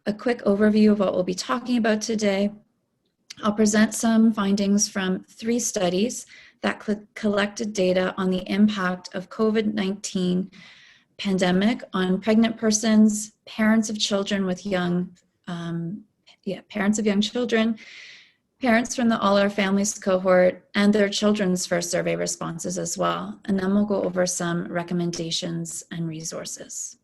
a quick overview of what we'll be talking about today. I'll present some findings from 3 studies that collected data on the impact of COVID-19 pandemic on pregnant persons, parents of children with parents of young children, parents from the All Our Families cohort, and their children's first survey responses as well. And then we'll go over some recommendations and resources.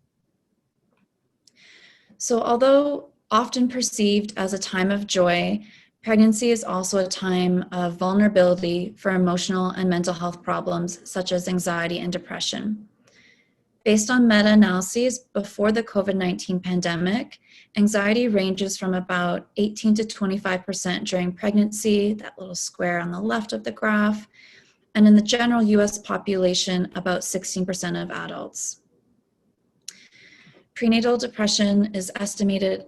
So although often perceived as a time of joy, pregnancy is also a time of vulnerability for emotional and mental health problems such as anxiety and depression. Based on meta-analyses before the COVID-19 pandemic, anxiety ranges from about 18 to 25% during pregnancy, that little square on the left of the graph, and in the general US population, about 16% of adults. Prenatal depression is estimated,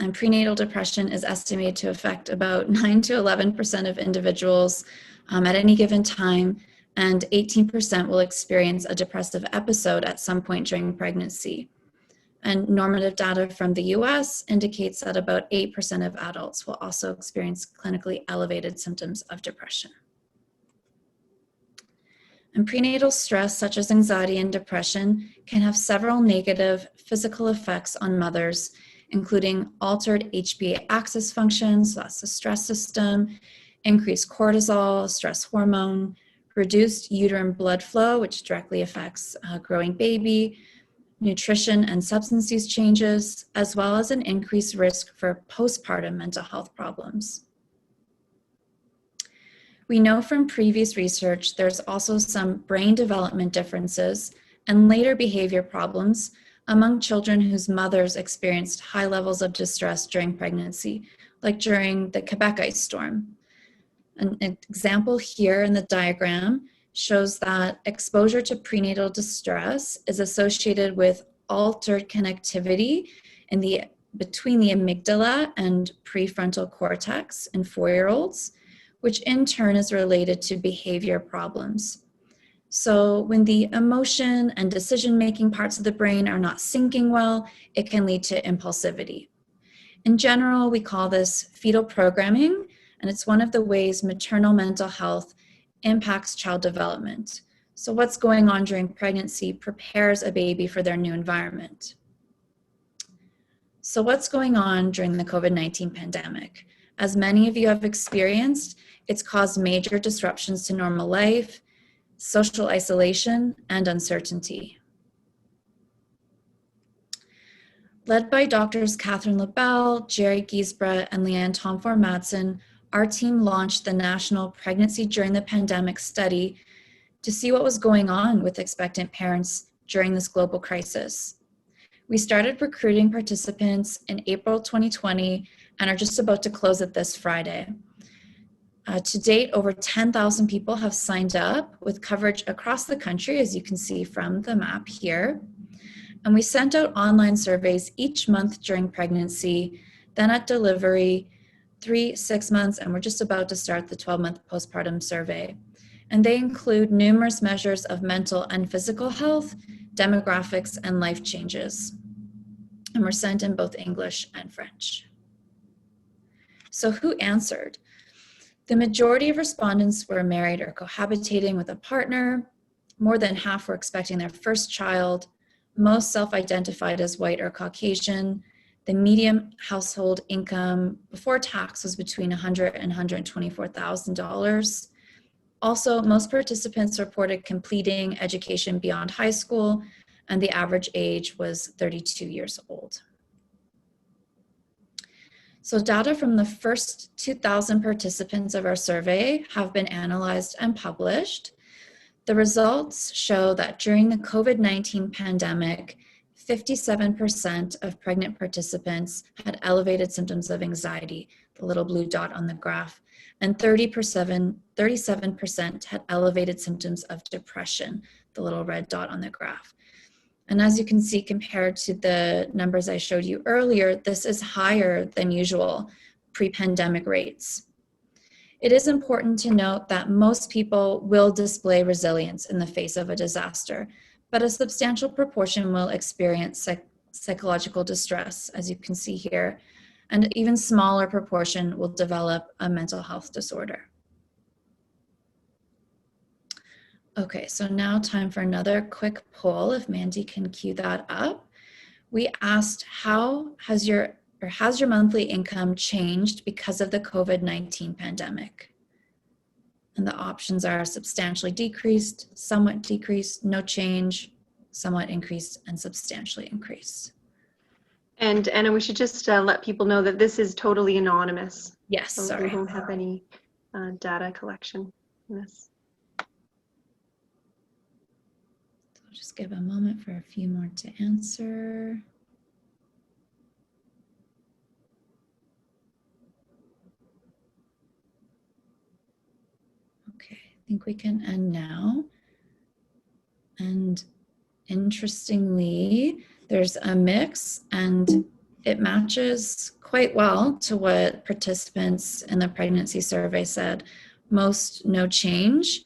and prenatal depression is estimated to affect about 9 to 11% of individuals at any given time, and 18% will experience a depressive episode at some point during pregnancy. And normative data from the US indicates that about 8% of adults will also experience clinically elevated symptoms of depression. And prenatal stress, such as anxiety and depression, can have several negative physical effects on mothers, including altered HPA axis functions, that's the stress system, increased cortisol, stress hormone, reduced uterine blood flow, which directly affects a growing baby, nutrition and substance use changes, as well as an increased risk for postpartum mental health problems. We know from previous research there's also some brain development differences and later behavior problems among children whose mothers experienced high levels of distress during pregnancy, like during the Quebec ice storm. An example here in the diagram shows that exposure to prenatal distress is associated with altered connectivity between the amygdala and prefrontal cortex in 4-year-olds, which in turn is related to behavior problems. So when the emotion and decision-making parts of the brain are not syncing well, it can lead to impulsivity. In general, we call this fetal programming, and it's one of the ways maternal mental health impacts child development. So what's going on during pregnancy prepares a baby for their new environment. So what's going on during the COVID-19 pandemic? As many of you have experienced, it's caused major disruptions to normal life, social isolation, and uncertainty. Led by Doctors Catherine LaBelle, Jerry Giesbrecht, and Leanne Tomfor-Madsen, our team launched the National Pregnancy During the Pandemic study to see what was going on with expectant parents during this global crisis. We started recruiting participants in April 2020 and are just about to close it this Friday. To date, over 10,000 people have signed up with coverage across the country, as you can see from the map here. And we sent out online surveys each month during pregnancy, then at delivery, 3, 6 months, and we're just about to start the 12-month postpartum survey. And they include numerous measures of mental and physical health, demographics, and life changes. And were sent in both English and French. So who answered? The majority of respondents were married or cohabitating with a partner. More than half were expecting their first child. Most self-identified as white or Caucasian. The median household income before tax was between $100,000 and $124,000. Also, most participants reported completing education beyond high school, and the average age was 32 years old. So data from the first 2,000 participants of our survey have been analyzed and published. The results show that during the COVID-19 pandemic, 57% of pregnant participants had elevated symptoms of anxiety, the little blue dot on the graph, and 37% had elevated symptoms of depression, the little red dot on the graph. And as you can see, compared to the numbers I showed you earlier, this is higher than usual pre-pandemic rates. It is important to note that most people will display resilience in the face of a disaster, but a substantial proportion will experience psychological distress, as you can see here, and an even smaller proportion will develop a mental health disorder. Okay, so now time for another quick poll, if Mandy can cue that up. We asked, has your monthly income changed because of the COVID-19 pandemic? And the options are substantially decreased, somewhat decreased, no change, somewhat increased, and substantially increased. And Anna, we should just let people know that this is totally anonymous. Yes, So sorry. we don't have any data collection in this. So I'll just give a moment for a few more to answer. Okay, I think we can end now. And interestingly, there's a mix, and it matches quite well to what participants in the pregnancy survey said. Most no change,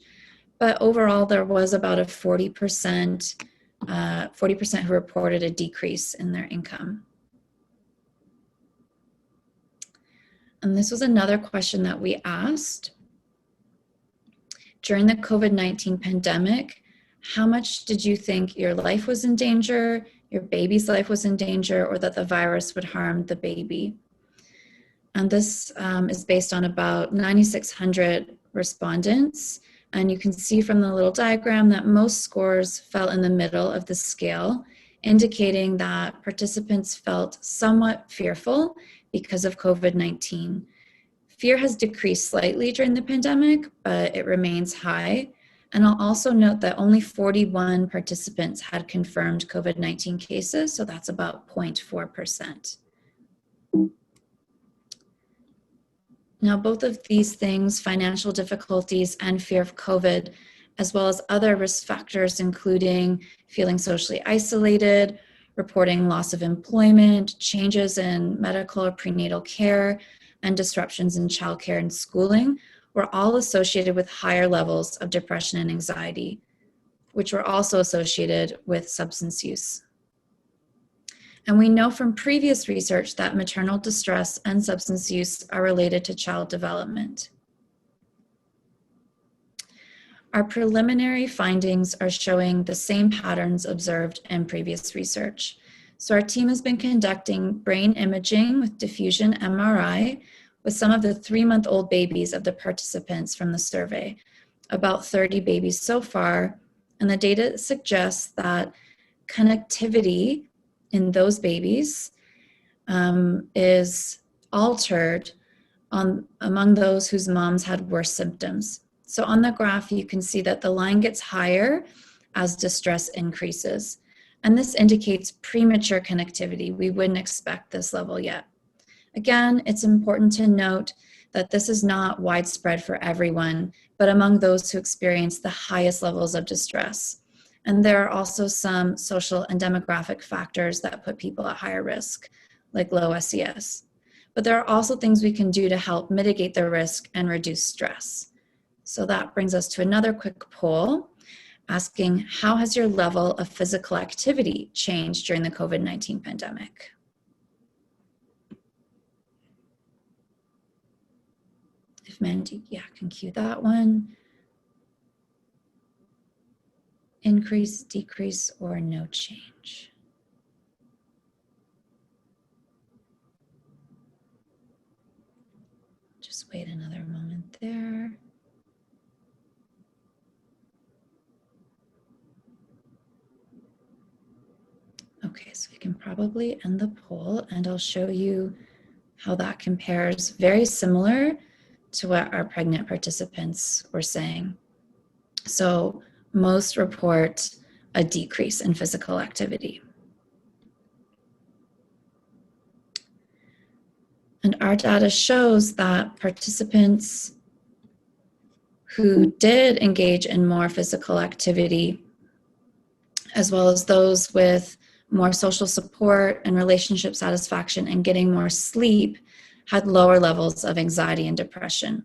but overall there was about a 40% who reported a decrease in their income. And this was another question that we asked. During the COVID-19 pandemic, how much did you think your life was in danger, your baby's life was in danger, or that the virus would harm the baby? And this is based on about 9,600 respondents. And you can see from the little diagram that most scores fell in the middle of the scale, indicating that participants felt somewhat fearful because of COVID-19. Fear has decreased slightly during the pandemic, but it remains high. And I'll also note that only 41 participants had confirmed COVID-19 cases, so that's about 0.4%. Now, both of these things, financial difficulties and fear of COVID, as well as other risk factors, including feeling socially isolated, reporting loss of employment, changes in medical or prenatal care, and disruptions in childcare and schooling, were all associated with higher levels of depression and anxiety, which were also associated with substance use. And we know from previous research that maternal distress and substance use are related to child development. Our preliminary findings are showing the same patterns observed in previous research. So our team has been conducting brain imaging with diffusion MRI with some of the 3-month-old babies of the participants from the survey, about 30 babies so far, and the data suggests that connectivity in those babies is altered among those whose moms had worse symptoms. So on the graph, you can see that the line gets higher as distress increases. And this indicates premature connectivity. We wouldn't expect this level yet. Again, it's important to note that this is not widespread for everyone, but among those who experience the highest levels of distress. And there are also some social and demographic factors that put people at higher risk, like low SES. But there are also things we can do to help mitigate the risk and reduce stress. So that brings us to another quick poll asking, how has your level of physical activity changed during the COVID-19 pandemic? If Mandy, can cue that one. Increase, decrease, or no change? Just wait another moment there. Okay, so we can probably end the poll, and I'll show you how that compares, very similar to what our pregnant participants were saying. So most report a decrease in physical activity. And our data shows that participants who did engage in more physical activity, as well as those with more social support and relationship satisfaction and getting more sleep, had lower levels of anxiety and depression.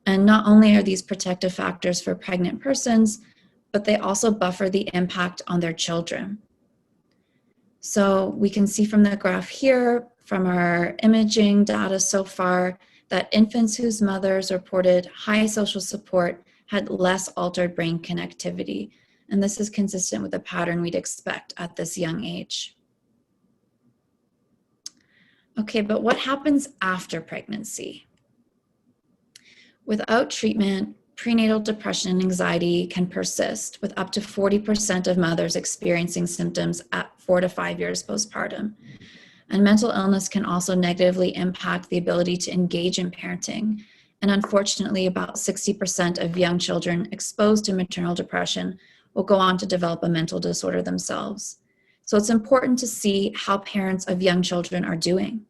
And not only are these protective factors for pregnant persons, but they also buffer the impact on their children. So we can see from the graph here, from our imaging data so far, that infants whose mothers reported high social support had less altered brain connectivity. And this is consistent with the pattern we'd expect at this young age. Okay, but what happens after pregnancy? Without treatment, prenatal depression and anxiety can persist, with up to 40% of mothers experiencing symptoms at 4 to 5 years postpartum. And mental illness can also negatively impact the ability to engage in parenting. And unfortunately, about 60% of young children exposed to maternal depression will go on to develop a mental disorder themselves. So it's important to see how parents of young children are doing.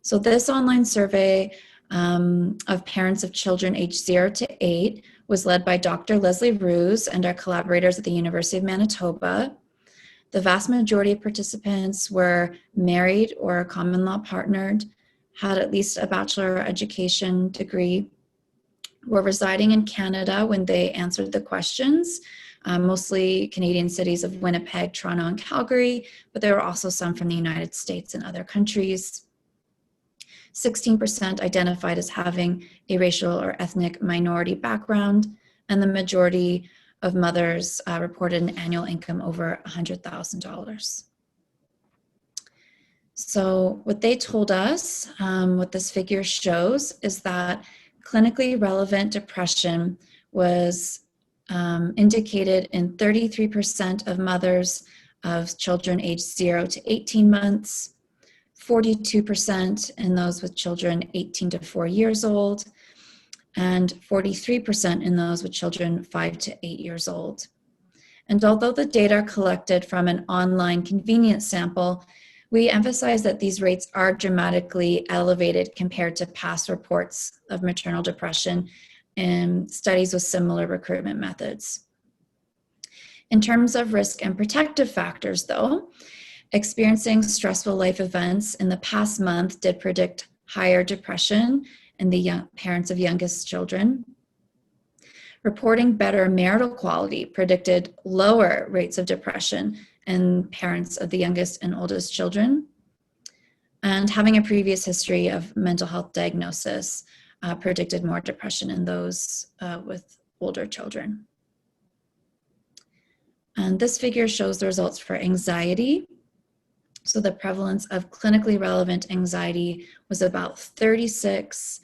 So this online survey of parents of children aged 0 to 8 was led by Dr. Leslie Ruse and our collaborators at the University of Manitoba. The vast majority of participants were married or common law partnered, had at least a bachelor education degree, were residing in Canada when they answered the questions, mostly Canadian cities of Winnipeg, Toronto, and Calgary, but there were also some from the United States and other countries. 16% identified as having a racial or ethnic minority background, and the majority of mothers reported an annual income over $100,000. So what they told us, what this figure shows, is that clinically relevant depression was indicated in 33% of mothers of children aged 0 to 18 months, 42% in those with children 18 to 4 years old, and 43% in those with children 5 to 8 years old. And although the data are collected from an online convenience sample, we emphasize that these rates are dramatically elevated compared to past reports of maternal depression in studies with similar recruitment methods. In terms of risk and protective factors, though, experiencing stressful life events in the past month did predict higher depression in the young parents of youngest children. Reporting better marital quality predicted lower rates of depression in parents of the youngest and oldest children. And having a previous history of mental health diagnosis predicted more depression in those with older children. And this figure shows the results for anxiety. So the prevalence of clinically relevant anxiety was about 36%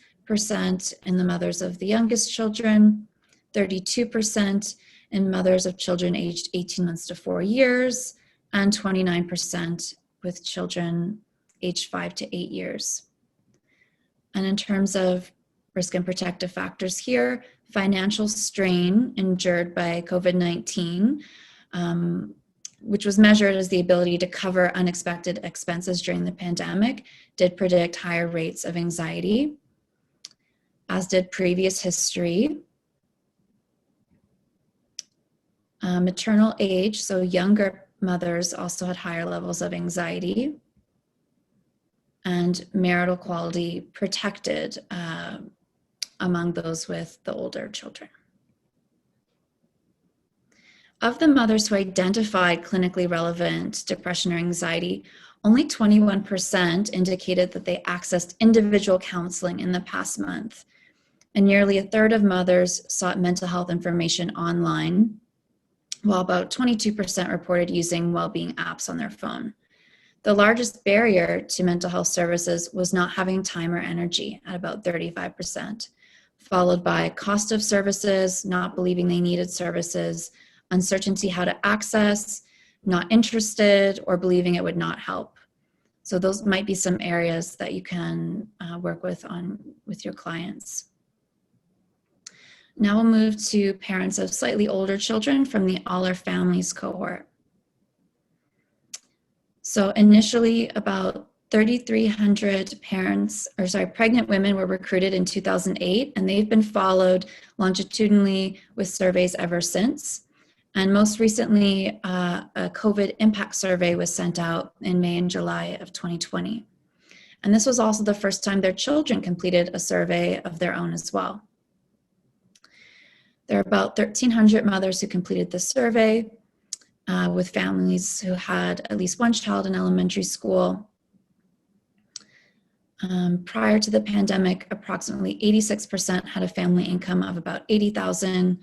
in the mothers of the youngest children, 32% in mothers of children aged 18 months to 4 years, and 29% with children aged 5 to 8 years. And in terms of risk and protective factors here, financial strain endured by COVID-19, which was measured as the ability to cover unexpected expenses during the pandemic, did predict higher rates of anxiety, as did previous history. Maternal age, so younger mothers also had higher levels of anxiety, and marital quality protected among those with the older children. Of the mothers who identified clinically relevant depression or anxiety, only 21% indicated that they accessed individual counseling in the past month. And nearly a third of mothers sought mental health information online, while about 22% reported using Wellbeing apps on their phone. The largest barrier to mental health services was not having time or energy at about 35%, followed by cost of services, not believing they needed services, uncertainty how to access, not interested, or believing it would not help. So those might be some areas that you can work with your clients. Now we'll move to parents of slightly older children from the All Our Families cohort. So initially about 3,300 pregnant women were recruited in 2008, and they've been followed longitudinally with surveys ever since. And most recently, a COVID impact survey was sent out in May and July of 2020. And this was also the first time their children completed a survey of their own as well. There are about 1,300 mothers who completed the survey with families who had at least one child in elementary school. Prior to the pandemic, approximately 86% had a family income of about $80,000.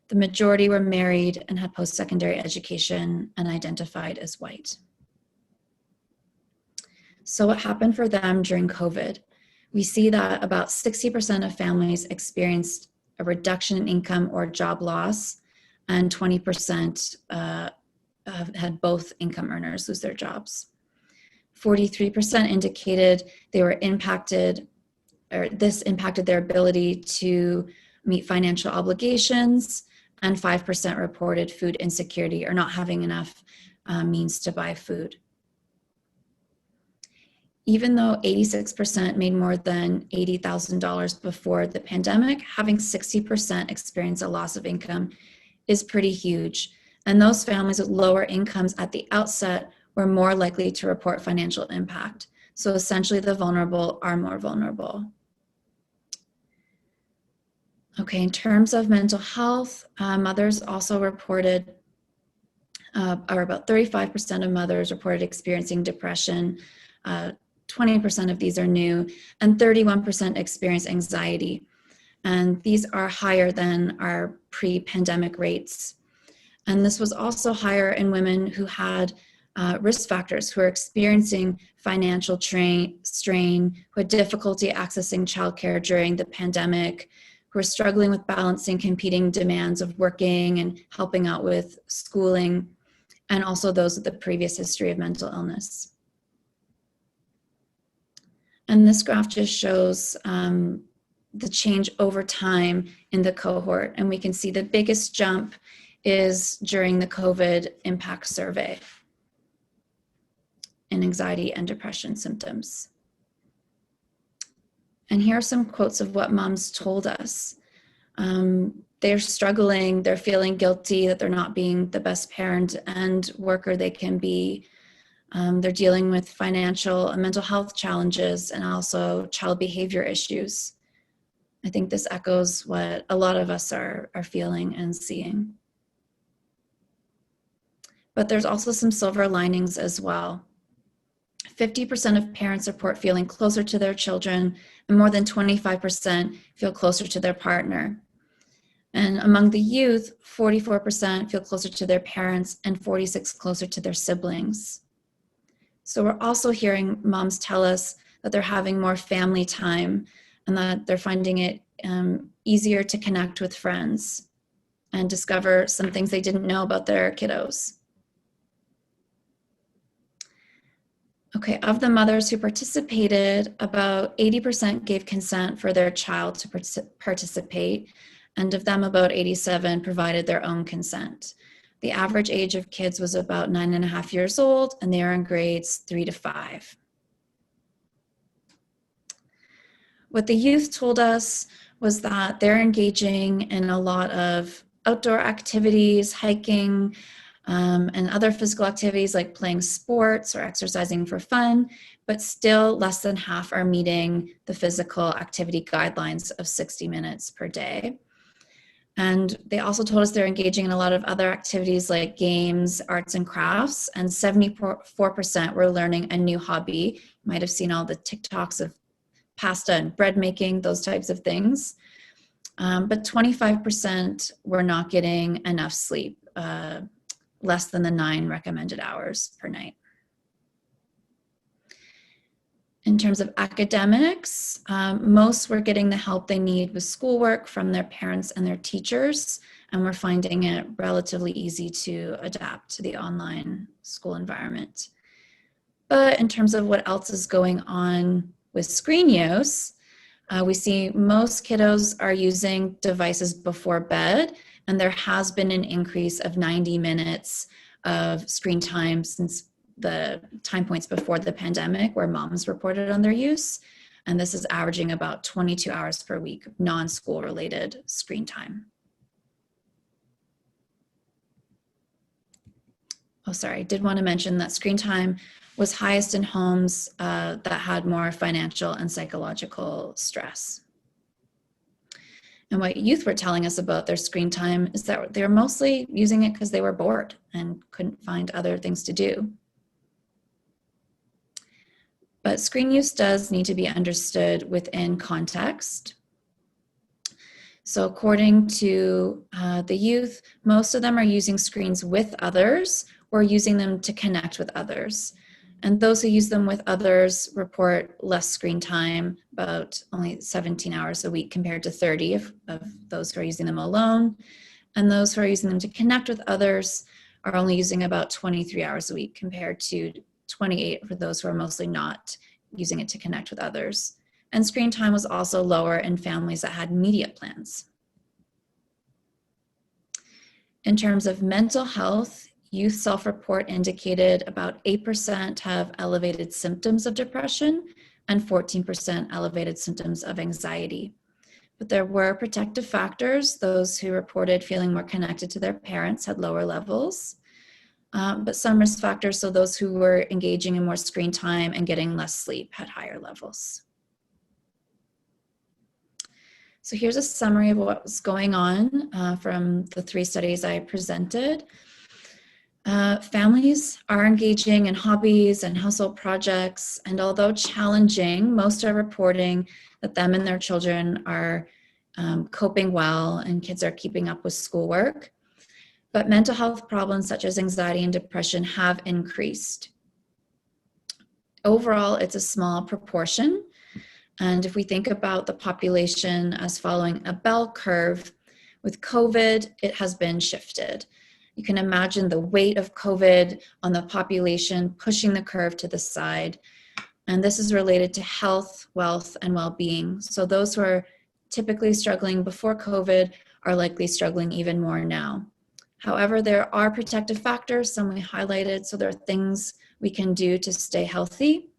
The majority were married and had post-secondary education and identified as white. So what happened for them during COVID? We see that about 60% of families experienced a reduction in income or job loss, and 20% had both income earners lose their jobs. 43% indicated they were impacted, or this impacted their ability to meet financial obligations, and 5% reported food insecurity or not having enough means to buy food. Even though 86% made more than $80,000 before the pandemic, having 60% experience a loss of income is pretty huge. And those families with lower incomes at the outset were more likely to report financial impact. So essentially the vulnerable are more vulnerable. Okay, in terms of mental health, mothers also reported, or about 35% of mothers reported experiencing depression. 20% of these are new, and 31% experience anxiety. And these are higher than our pre-pandemic rates. And this was also higher in women who had risk factors, who are experiencing financial strain, who had difficulty accessing childcare during the pandemic, who are struggling with balancing competing demands of working and helping out with schooling, and also those with the previous history of mental illness. And this graph just shows the change over time in the cohort. And we can see the biggest jump is during the COVID impact survey in anxiety and depression symptoms. And here are some quotes of what moms told us. They're struggling, they're feeling guilty that they're not being the best parent and worker they can be. They're dealing with financial and mental health challenges and also child behavior issues. I think this echoes what a lot of us are feeling and seeing. But there's also some silver linings as well. 50% of parents report feeling closer to their children, and more than 25% feel closer to their partner. And among the youth, 44% feel closer to their parents and 46% closer to their siblings. So we're also hearing moms tell us that they're having more family time and that they're finding it easier to connect with friends and discover some things they didn't know about their kiddos. Okay, of the mothers who participated, about 80% gave consent for their child to participate, and of them, about 87 provided their own consent. The average age of kids was about 9.5 years old, and they are in grades 3 to 5. What the youth told us was that they're engaging in a lot of outdoor activities, hiking, and other physical activities like playing sports or exercising for fun, but still less than half are meeting the physical activity guidelines of 60 minutes per day. And they also told us they're engaging in a lot of other activities like games, arts, and crafts, and 74% were learning a new hobby. You might have seen all the TikToks of pasta and bread making, those types of things. But 25% were not getting enough sleep, less than the 9 recommended hours per night. In terms of academics, most were getting the help they need with schoolwork from their parents and their teachers, and we're finding it relatively easy to adapt to the online school environment. But in terms of what else is going on with screen use, we see most kiddos are using devices before bed, and there has been an increase of 90 minutes of screen time since the time points before the pandemic where moms reported on their use. And this is averaging about 22 hours per week of non-school related screen time. sorry, I did want to mention that screen time was highest in homes that had more financial and psychological stress. And what youth were telling us about their screen time is that they were mostly using it because they were bored and couldn't find other things to do. But screen use does need to be understood within context. So according to the youth, most of them are using screens with others or using them to connect with others. And those who use them with others report less screen time, about only 17 hours a week compared to 30 of those who are using them alone. And those who are using them to connect with others are only using about 23 hours a week compared to 28 for those who are mostly not using it to connect with others. And screen time was also lower in families that had media plans. In terms of mental health, youth self-report indicated about 8% have elevated symptoms of depression and 14% elevated symptoms of anxiety. But there were protective factors. Those who reported feeling more connected to their parents had lower levels. But some risk factors, so those who were engaging in more screen time and getting less sleep had higher levels. So here's a summary of what was going on from the 3 studies I presented. Families are engaging in hobbies and household projects, and although challenging, most are reporting that them and their children are coping well and kids are keeping up with schoolwork. But mental health problems such as anxiety and depression have increased. Overall, it's a small proportion. And if we think about the population as following a bell curve, with COVID, it has been shifted. You can imagine the weight of COVID on the population pushing the curve to the side. And this is related to health, wealth, and well-being. So those who are typically struggling before COVID are likely struggling even more now. However, there are protective factors, some we highlighted, so there are things we can do to stay healthy.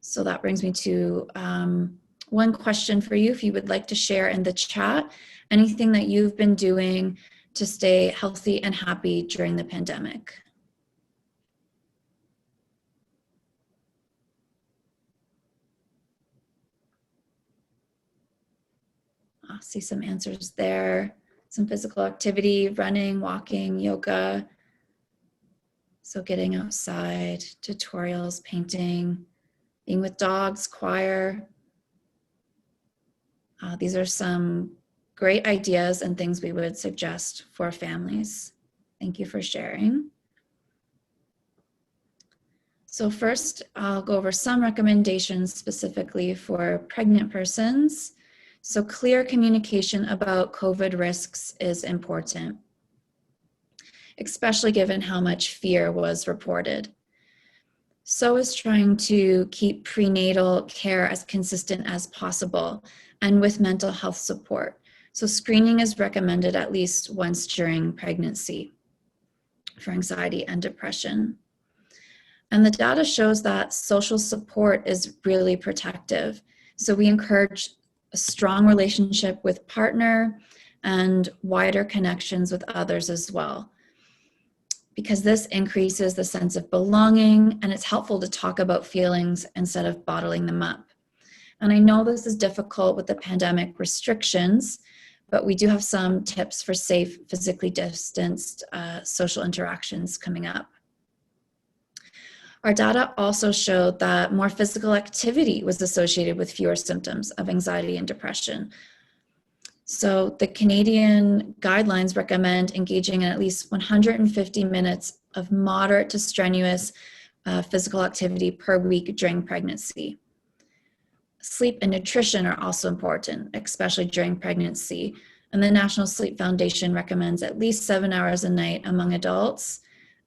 So that brings me to one question for you, if you would like to share in the chat, anything that you've been doing to stay healthy and happy during the pandemic. I see some answers there. Some physical activity, running, walking, yoga. So getting outside, tutorials, painting, being with dogs, choir. These are some great ideas and things we would suggest for families. Thank you for sharing. So first, I'll go over some recommendations specifically for pregnant persons. So clear communication about COVID risks is important, especially given how much fear was reported. So is trying to keep prenatal care as consistent as possible and with mental health support. So screening is recommended at least once during pregnancy for anxiety and depression. And the data shows that social support is really protective. So we encourage a strong relationship with partner and wider connections with others as well, because this increases the sense of belonging, and it's helpful to talk about feelings instead of bottling them up. And I know this is difficult with the pandemic restrictions, but we do have some tips for safe, physically distanced social interactions coming up. Our data also showed that more physical activity was associated with fewer symptoms of anxiety and depression. So the Canadian guidelines recommend engaging in at least 150 minutes of moderate to strenuous physical activity per week during pregnancy. Sleep and nutrition are also important, especially during pregnancy. And the National Sleep Foundation recommends at least 7 hours a night among adults.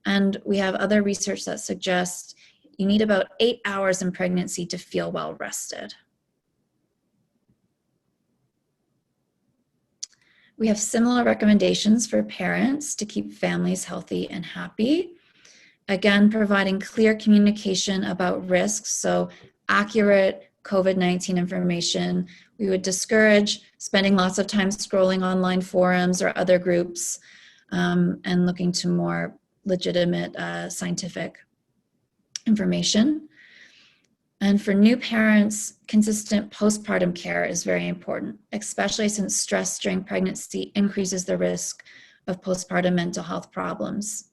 And we have other research that suggests you need about 8 hours in pregnancy to feel well rested. We have similar recommendations for parents to keep families healthy and happy. Again, providing clear communication about risks, so accurate COVID-19 information. We would discourage spending lots of time scrolling online forums or other groups and looking to more legitimate scientific information. And for new parents, consistent postpartum care is very important, especially since stress during pregnancy increases the risk of postpartum mental health problems.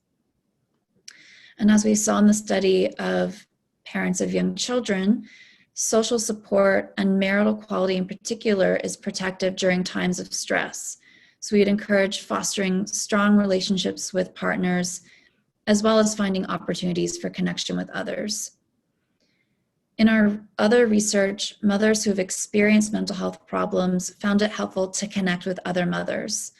And as we saw in the study of parents of young children, social support and marital quality in particular is protective during times of stress. So we'd encourage fostering strong relationships with partners, as well as finding opportunities for connection with others. In our other research, mothers who have experienced mental health problems found it helpful to connect with other mothers,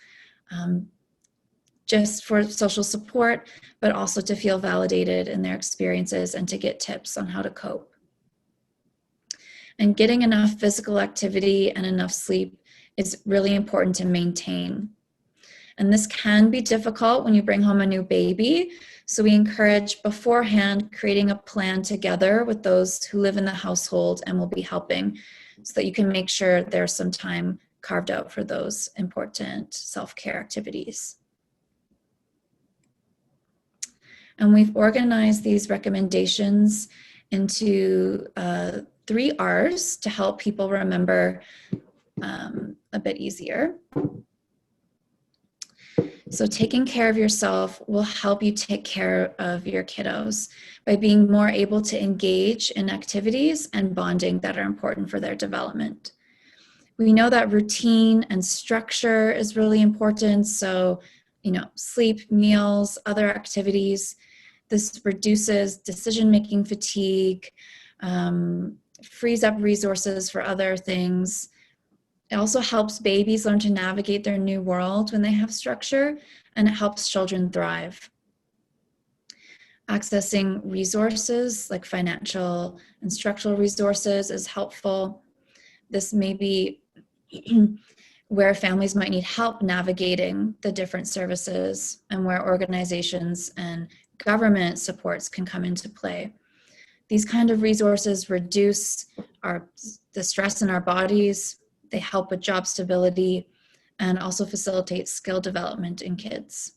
just for social support, but also to feel validated in their experiences and to get tips on how to cope. And getting enough physical activity and enough sleep is really important to maintain. And this can be difficult when you bring home a new baby. So we encourage beforehand creating a plan together with those who live in the household and will be helping, so that you can make sure there's some time carved out for those important self-care activities. And we've organized these recommendations into 3 R's to help people remember a bit easier. So taking care of yourself will help you take care of your kiddos by being more able to engage in activities and bonding that are important for their development. We know that routine and structure is really important. So, sleep, meals, other activities. This reduces decision-making fatigue, frees up resources for other things. It also helps babies learn to navigate their new world when they have structure, and it helps children thrive. Accessing resources like financial and structural resources is helpful. This may be where families might need help navigating the different services, and where organizations and government supports can come into play. These kind of resources reduce the stress in our bodies. They help with job stability and also facilitate skill development in kids.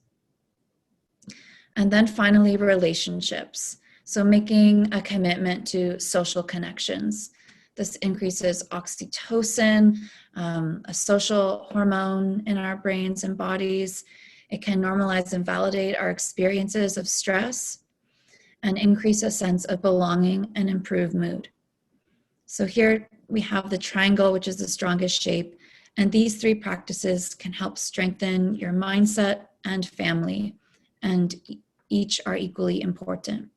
And then finally, relationships. So making a commitment to social connections. This increases oxytocin, a social hormone in our brains and bodies. It can normalize and validate our experiences of stress and increase a sense of belonging and improve mood. So here we have the triangle, which is the strongest shape, and these 3 practices can help strengthen your mindset and family, and each are equally important.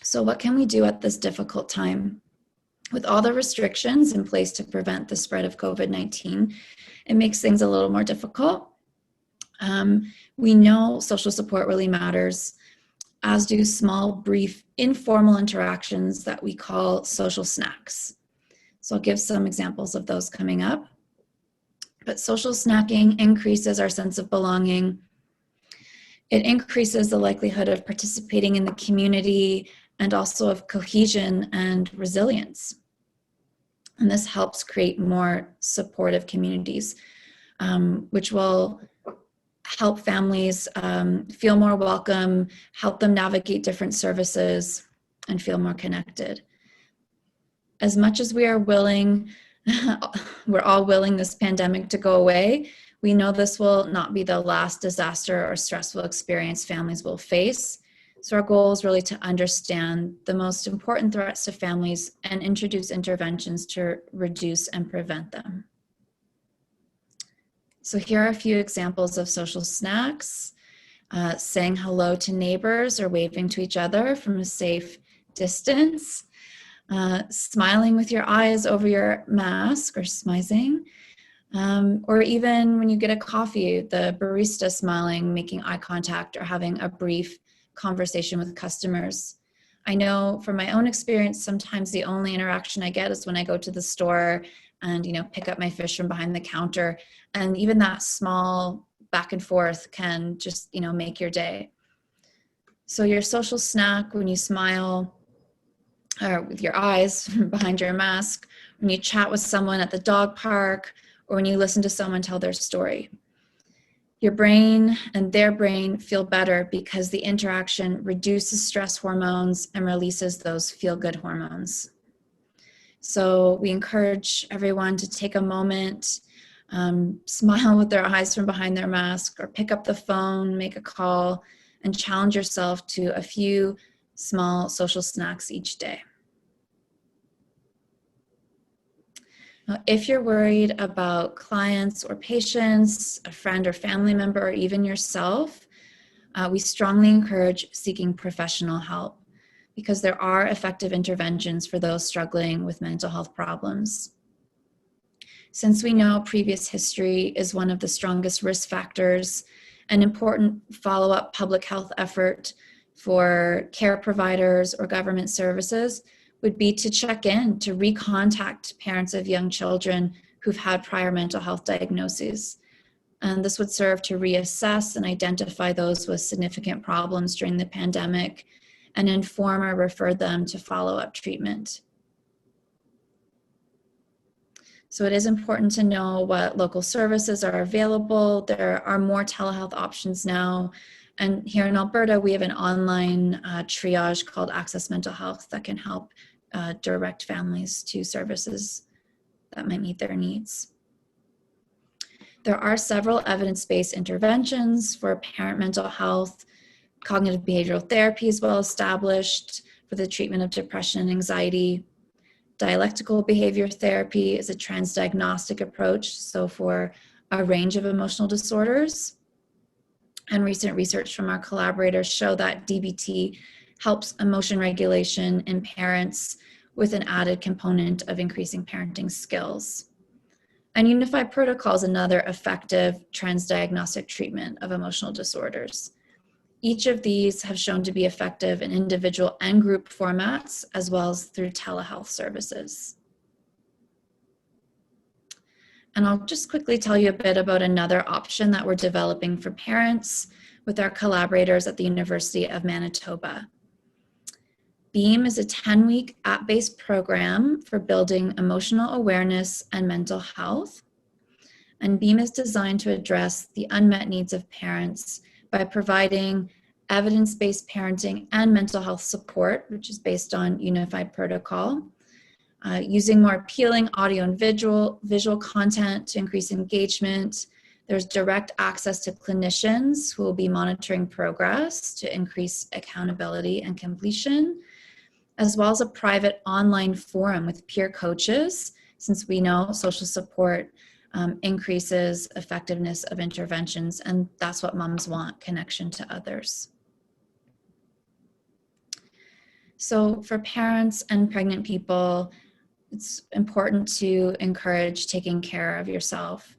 So what can we do at this difficult time? With all the restrictions in place to prevent the spread of COVID-19, it makes things a little more difficult. We know social support really matters, as do small, brief, informal interactions that we call social snacks. So I'll give some examples of those coming up. But social snacking increases our sense of belonging. It increases the likelihood of participating in the community and also of cohesion and resilience. And this helps create more supportive communities, which will help families feel more welcome, help them navigate different services, and feel more connected. As much as we are willing, we're all willing this pandemic to go away, we know this will not be the last disaster or stressful experience families will face. So our goal is really to understand the most important threats to families and introduce interventions to reduce and prevent them. So here are a few examples of social snacks. Saying hello to neighbors or waving to each other from a safe distance. Smiling with your eyes over your mask or smizing. Or even when you get a coffee, the barista smiling, making eye contact, or having a brief conversation with customers. I know from my own experience, sometimes the only interaction I get is when I go to the store and pick up my fish from behind the counter, and even that small back and forth can just make your day. So your social snack, when you smile, or with your eyes behind your mask, when you chat with someone at the dog park, or when you listen to someone tell their story. Your brain and their brain feel better because the interaction reduces stress hormones and releases those feel-good hormones. So we encourage everyone to take a moment, smile with their eyes from behind their mask, or pick up the phone, make a call, and challenge yourself to a few small social snacks each day. Now, if you're worried about clients or patients, a friend or family member, or even yourself, we strongly encourage seeking professional help because there are effective interventions for those struggling with mental health problems. Since we know previous history is one of the strongest risk factors, an important follow-up public health effort for care providers or government services would be to check in, to recontact parents of young children who've had prior mental health diagnoses. And this would serve to reassess and identify those with significant problems during the pandemic and inform or refer them to follow-up treatment. So it is important to know what local services are available. There are more telehealth options now. And here in Alberta, we have an online triage called Access Mental Health that can help direct families to services that might meet their needs. There are several evidence-based interventions for parent mental health. Cognitive behavioral therapy is well established for the treatment of depression and anxiety. Dialectical behavior therapy is a transdiagnostic approach, so for a range of emotional disorders. And recent research from our collaborators show that DBT helps emotion regulation in parents with an added component of increasing parenting skills. And Unified Protocol is another effective transdiagnostic treatment of emotional disorders. Each of these have shown to be effective in individual and group formats, as well as through telehealth services. And I'll just quickly tell you a bit about another option that we're developing for parents with our collaborators at the University of Manitoba. Beam is a 10-week app-based program for building emotional awareness and mental health. And Beam is designed to address the unmet needs of parents by providing evidence-based parenting and mental health support, which is based on Unified Protocol, using more appealing audio and visual content to increase engagement. There's direct access to clinicians who will be monitoring progress to increase accountability and completion, as well as a private online forum with peer coaches, since we know social support increases effectiveness of interventions, and that's what moms want, connection to others. So for parents and pregnant people, it's important to encourage taking care of yourself.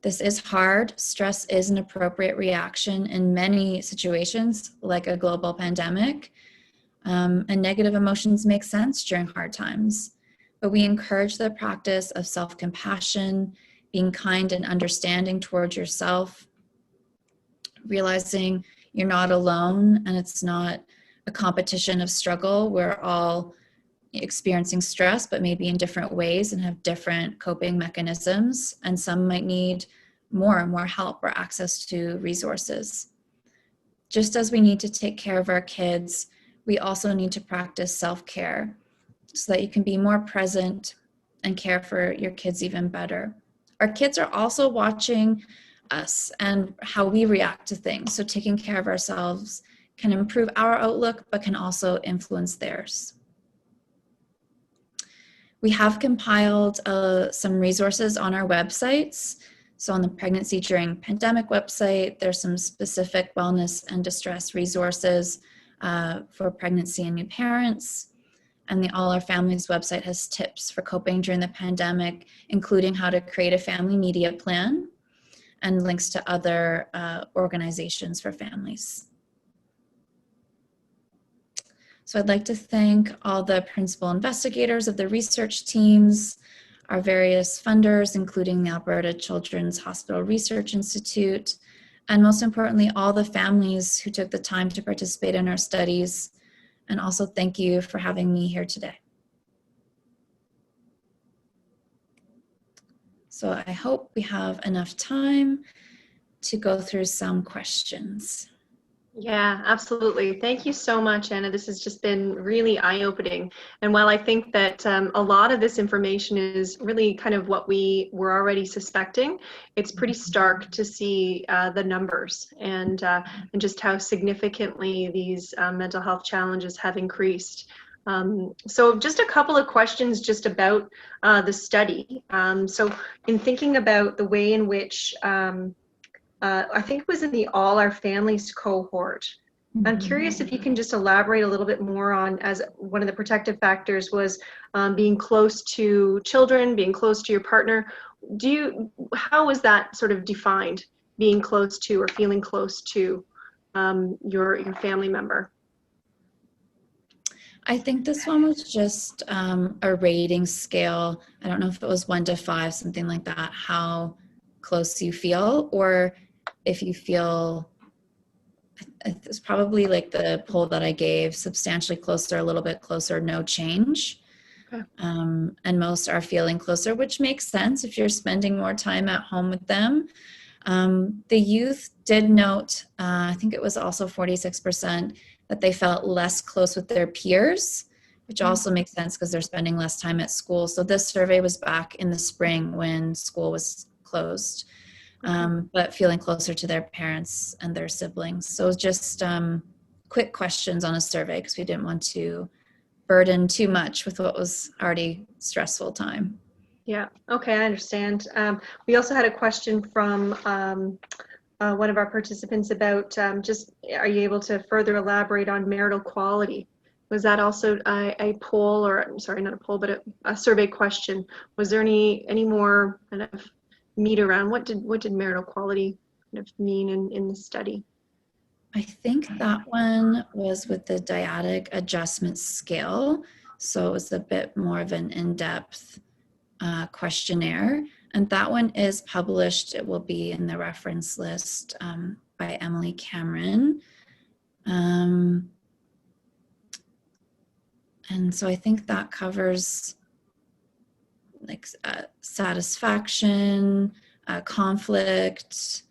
This is hard. Stress is an appropriate reaction in many situations, like a global pandemic. And negative emotions make sense during hard times. But we encourage the practice of self-compassion, being kind and understanding towards yourself, realizing you're not alone and it's not a competition of struggle. We're all experiencing stress, but maybe in different ways and have different coping mechanisms. And some might need more and more help or access to resources. Just as we need to take care of our kids, we also need to practice self-care so that you can be more present and care for your kids even better. Our kids are also watching us and how we react to things. So taking care of ourselves can improve our outlook, but can also influence theirs. We have compiled some resources on our websites. So on the Pregnancy During Pandemic website, there's some specific wellness and distress resources for pregnancy and new parents. And the All Our Families website has tips for coping during the pandemic, including how to create a family media plan and links to other organizations for families. So I'd like to thank all the principal investigators of the research teams, our various funders, including the Alberta Children's Hospital Research Institute, and most importantly, all the families who took the time to participate in our studies. And also thank you for having me here today. So I hope we have enough time to go through some questions. Yeah, absolutely. Thank you so much, Anna. This has just been really eye-opening. And while I think that a lot of this information is really kind of what we were already suspecting, it's pretty stark to see the numbers and just how significantly these mental health challenges have increased. So just a couple of questions just about the study. So in thinking about the way in which I think it was in the All Our Families cohort. I'm curious if you can just elaborate a little bit more on, as one of the protective factors was being close to children, being close to your partner. How was that sort of defined, being close to or feeling close to your family member? I think this one was just a rating scale. I don't know if it was 1 to 5, something like that, how close you feel, or if you feel, it's probably like the poll that I gave, substantially closer, a little bit closer, no change. Okay. And most are feeling closer, which makes sense if you're spending more time at home with them. The youth did note, I think it was also 46%, that they felt less close with their peers, which also makes sense because they're spending less time at school. So this survey was back in the spring when school was closed, but feeling closer to their parents and their siblings. So just quick questions on a survey because we didn't want to burden too much with what was already stressful time. Yeah, okay, I understand. We also had a question from one of our participants about just, are you able to further elaborate on marital quality? Was that also a poll, or sorry, not a poll, but a survey question? Was there any more kind of meat around what did marital quality kind of mean in the study? I think that one was with the dyadic adjustment scale. So it was a bit more of an in-depth questionnaire. And that one is published. It will be in the reference list by Emily Cameron. And so I think that covers like satisfaction, conflict,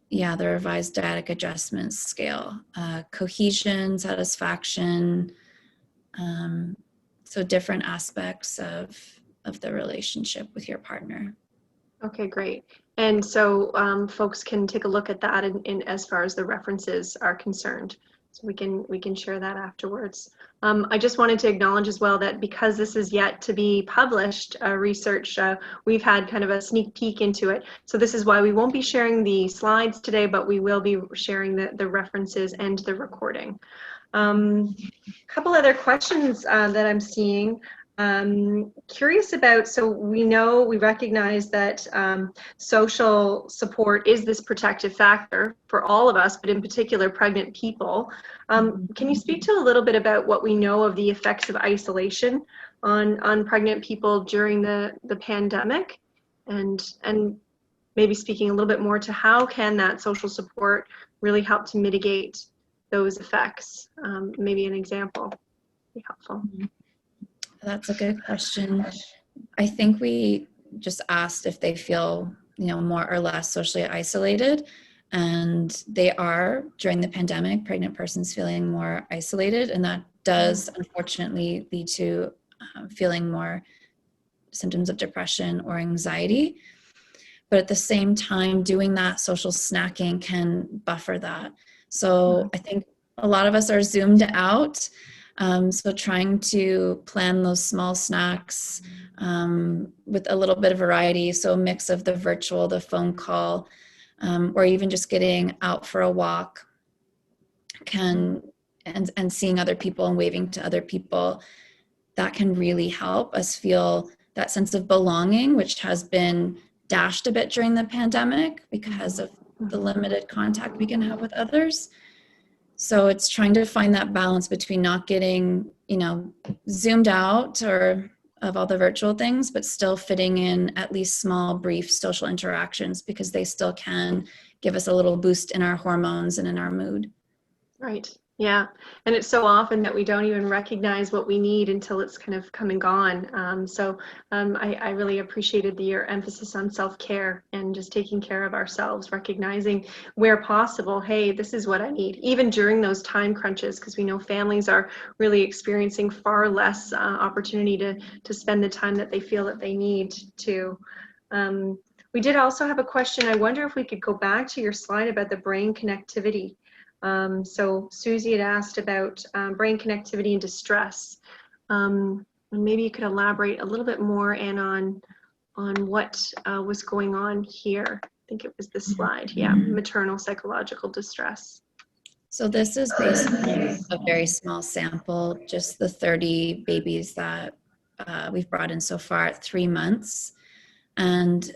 yeah, the revised dyadic adjustment scale, cohesion, satisfaction, so different aspects of the relationship with your partner. Okay, great. And so folks can take a look at that in as far as the references are concerned. So we can share that afterwards. I just wanted to acknowledge as well that because this is yet to be published research, we've had kind of a sneak peek into it. So this is why we won't be sharing the slides today, but we will be sharing the references and the recording. A couple other questions that I'm seeing. Curious about, so we recognize that social support is this protective factor for all of us, but in particular pregnant people. Can you speak to a little bit about what we know of the effects of isolation on pregnant people during the pandemic, and maybe speaking a little bit more to how can that social support really help to mitigate those effects? Maybe an example would be helpful. That's a good question. I think we just asked if they feel, more or less socially isolated, and they are during the pandemic, pregnant persons feeling more isolated, and that does unfortunately lead to feeling more symptoms of depression or anxiety. But at the same time, doing that social snacking can buffer that. So I think a lot of us are zoomed out. So trying to plan those small snacks with a little bit of variety. So a mix of the virtual, the phone call, or even just getting out for a walk and seeing other people and waving to other people, that can really help us feel that sense of belonging, which has been dashed a bit during the pandemic because of the limited contact we can have with others. So it's trying to find that balance between not getting, zoomed out or of all the virtual things, but still fitting in at least small, brief social interactions because they still can give us a little boost in our hormones and in our mood. Right. Yeah, and it's so often that we don't even recognize what we need until it's kind of come and gone. I really appreciated your emphasis on self-care and just taking care of ourselves, recognizing where possible, hey, this is what I need, even during those time crunches, because we know families are really experiencing far less opportunity to spend the time that they feel that they need to. We did also have a question. I wonder if we could go back to your slide about the brain connectivity. So Susie had asked about brain connectivity and distress. And maybe you could elaborate a little bit more, Anne, on what was going on here. I think it was this slide. Yeah, maternal psychological distress. So this is based on a very small sample, just the 30 babies that we've brought in so far at 3 months. And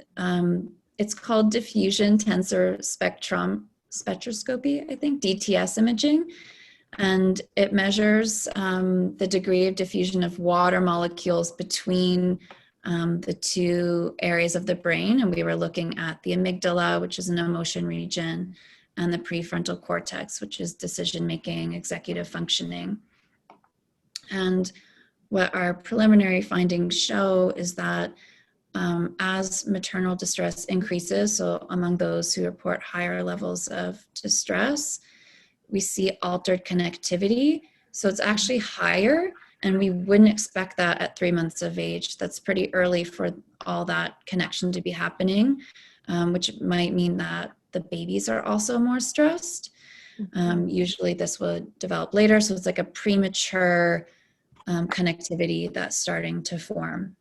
it's called diffusion tensor spectroscopy, I think, DTS imaging. And it measures the degree of diffusion of water molecules between the two areas of the brain. And we were looking at the amygdala, which is an emotion region, and the prefrontal cortex, which is decision-making, executive functioning. And what our preliminary findings show is that as maternal distress increases, so among those who report higher levels of distress, we see altered connectivity. So it's actually higher, and we wouldn't expect that at 3 months of age. That's pretty early for all that connection to be happening, which might mean that the babies are also more stressed. Usually this would develop later, so it's like a premature connectivity that's starting to form.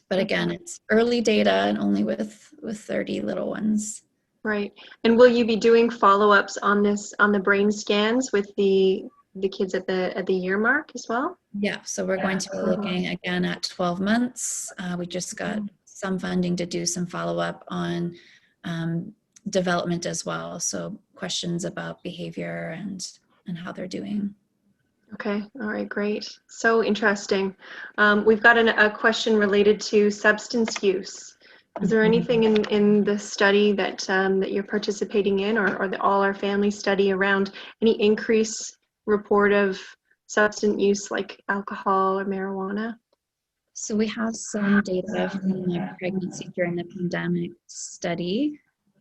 But again, it's early data and only with 30 little ones. Right. And will you be doing follow-ups on this, on the brain scans with the kids at the year mark as well? Yeah, so we're going to be looking again at 12 months. We just got some funding to do some follow-up on development as well. So questions about behavior and how they're doing. Okay, all right, great. So interesting. We've got a question related to substance use. Is there anything in the study that you're participating in, or all our family study around any increase report of substance use like alcohol or marijuana? So we have some data from the pregnancy during the pandemic study.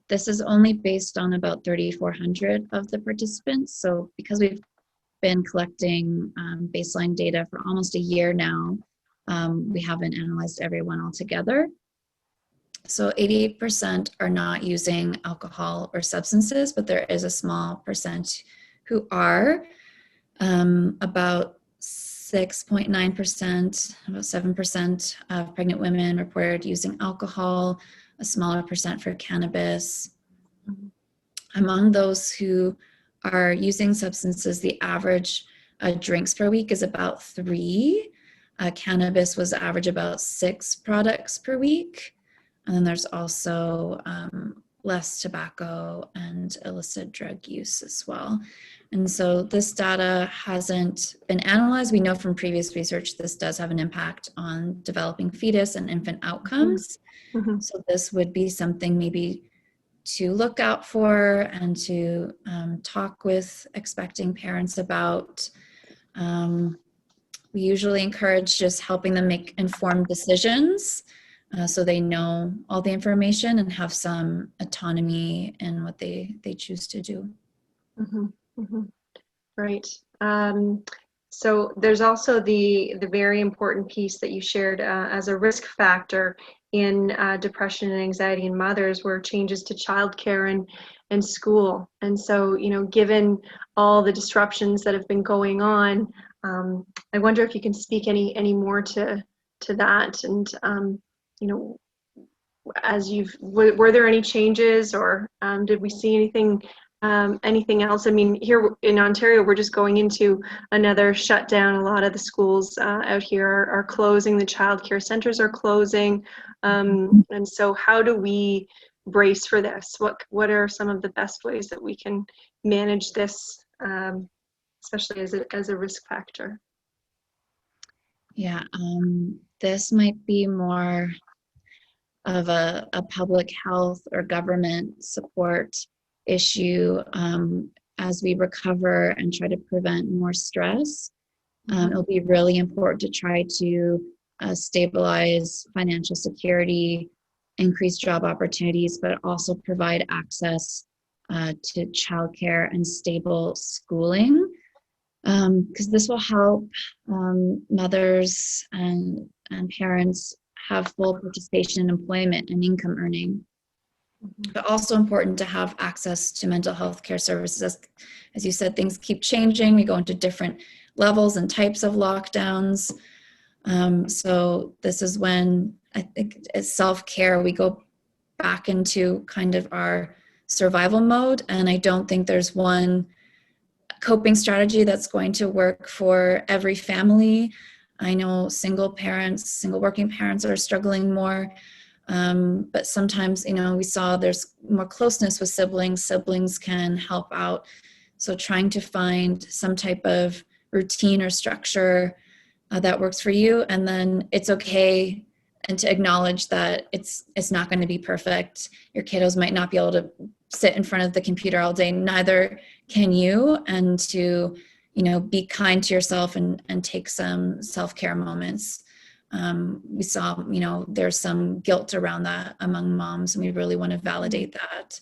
This is only based on about 3,400 of the participants. So because we've been collecting baseline data for almost a year now, we haven't analyzed everyone altogether. So 88% are not using alcohol or substances, but there is a small percent who are. About 6.9%, about 7% of pregnant women reported using alcohol, a smaller percent for cannabis. Among those who are using substances, the average drinks per week is about 3. Cannabis was average about 6 products per week. And then there's also less tobacco and illicit drug use as well. And so this data hasn't been analyzed. We know from previous research this does have an impact on developing fetus and infant outcomes. So this would be something maybe to look out for and to talk with expecting parents about. We usually encourage just helping them make informed decisions so they know all the information and have some autonomy in what they choose to do. Right. So there's also the very important piece that you shared as a risk factor in depression and anxiety in mothers were changes to childcare and school. And so, you know, given all the disruptions that have been going on, I wonder if you can speak any more to that. And, you know, as were there any changes, or did we see anything else? I mean, here in Ontario, we're just going into another shutdown. A lot of the schools out here are closing. The childcare centers are closing. And so how do we brace for this? What are some of the best ways that we can manage this, especially as a risk factor? Yeah, this might be more of a public health or government support issue. as we recover and try to prevent more stress, it'll be really important to try to stabilize financial security, increase job opportunities, but also provide access to childcare and stable schooling, because this will help mothers and parents have full participation in employment and income earning. But also important to have access to mental health care services. As you said, things keep changing. We go into different levels and types of lockdowns. So this is when I think as self-care, we go back into kind of our survival mode. And I don't think there's one coping strategy that's going to work for every family. I know single working parents are struggling more. But sometimes, we saw there's more closeness with siblings. Siblings can help out. So trying to find some type of routine or structure that works for you. And then it's okay, and to acknowledge that it's not going to be perfect. Your kiddos might not be able to sit in front of the computer all day. Neither can you. And to, be kind to yourself and take some self-care moments. We saw, there's some guilt around that among moms, and we really want to validate that,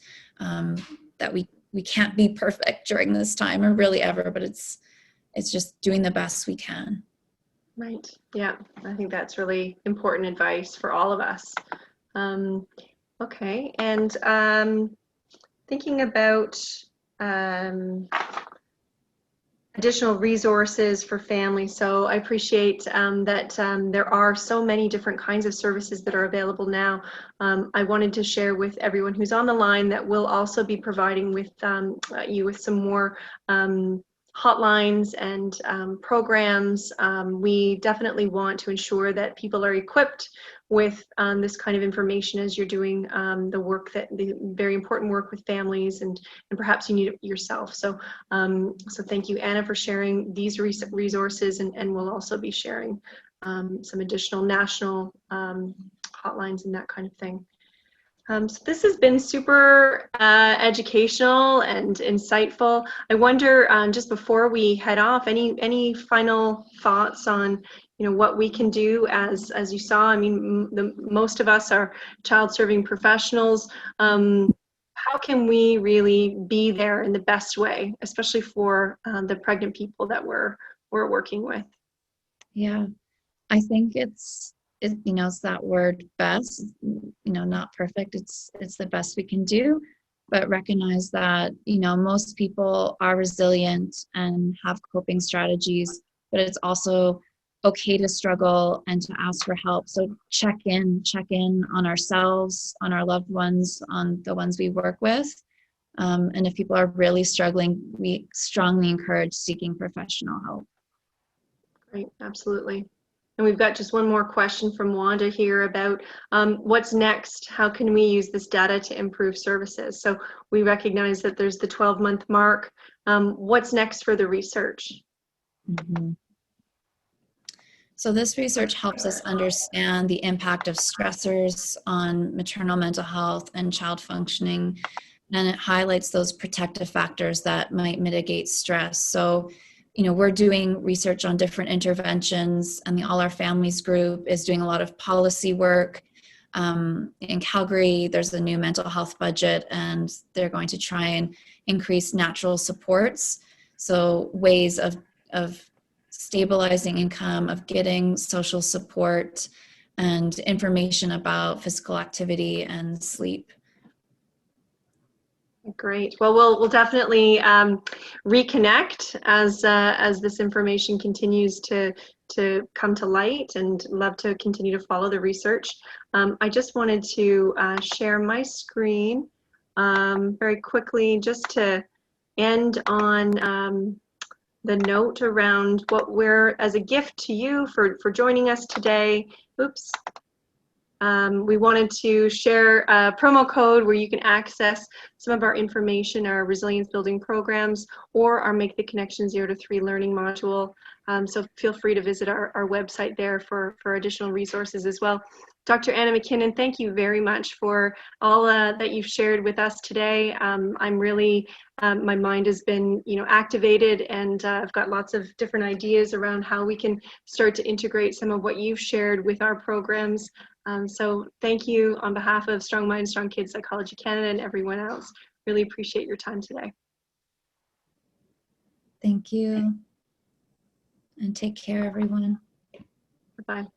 that we can't be perfect during this time, or really ever, but it's just doing the best we can. Right. Yeah, I think that's really important advice for all of us. Okay, and thinking about additional resources for families. So I appreciate that there are so many different kinds of services that are available now. I wanted to share with everyone who's on the line that we'll also be providing with you with some more hotlines and programs. We definitely want to ensure that people are equipped with this kind of information as you're doing the very important work with families, and perhaps you need it yourself. So thank you, Anna, for sharing these resources, and we'll also be sharing some additional national hotlines and that kind of thing. So this has been super educational and insightful. I wonder, just before we head off, any final thoughts on what we can do as you saw? I mean, most of us are child serving professionals. How can we really be there in the best way, especially for the pregnant people that we're working with? Yeah, I think it's that word best, not perfect. It's the best we can do, but recognize that, most people are resilient and have coping strategies, but it's also okay to struggle and to ask for help. So check in on ourselves, on our loved ones, on the ones we work with. And if people are really struggling, we strongly encourage seeking professional help. Great, absolutely. And we've got just one more question from Wanda here about what's next? How can we use this data to improve services? So we recognize that there's the 12-month mark. What's next for the research? Mm-hmm. So this research helps us understand the impact of stressors on maternal mental health and child functioning, and it highlights those protective factors that might mitigate stress. So, we're doing research on different interventions, and the All Our Families group is doing a lot of policy work. In Calgary, there's a new mental health budget, and they're going to try and increase natural supports. So ways of stabilizing income, of getting social support, and information about physical activity and sleep. Great. Well, we'll definitely reconnect as this information continues to come to light, and love to continue to follow the research. I just wanted to share my screen very quickly, just to end on the note around what we're, as a gift to you for joining us today. Oops. We wanted to share a promo code where you can access some of our information, our resilience building programs, or our Make the Connection 0 to 3 learning module. So feel free to visit our website there for additional resources as well. Dr. Anna McKinnon, thank you very much for all that you've shared with us today. I'm really, my mind has been, activated, and I've got lots of different ideas around how we can start to integrate some of what you've shared with our programs. So thank you on behalf of Strong Mind, Strong Kids Psychology Canada and everyone else. Really appreciate your time today. Thank you. And take care, everyone. Bye-bye.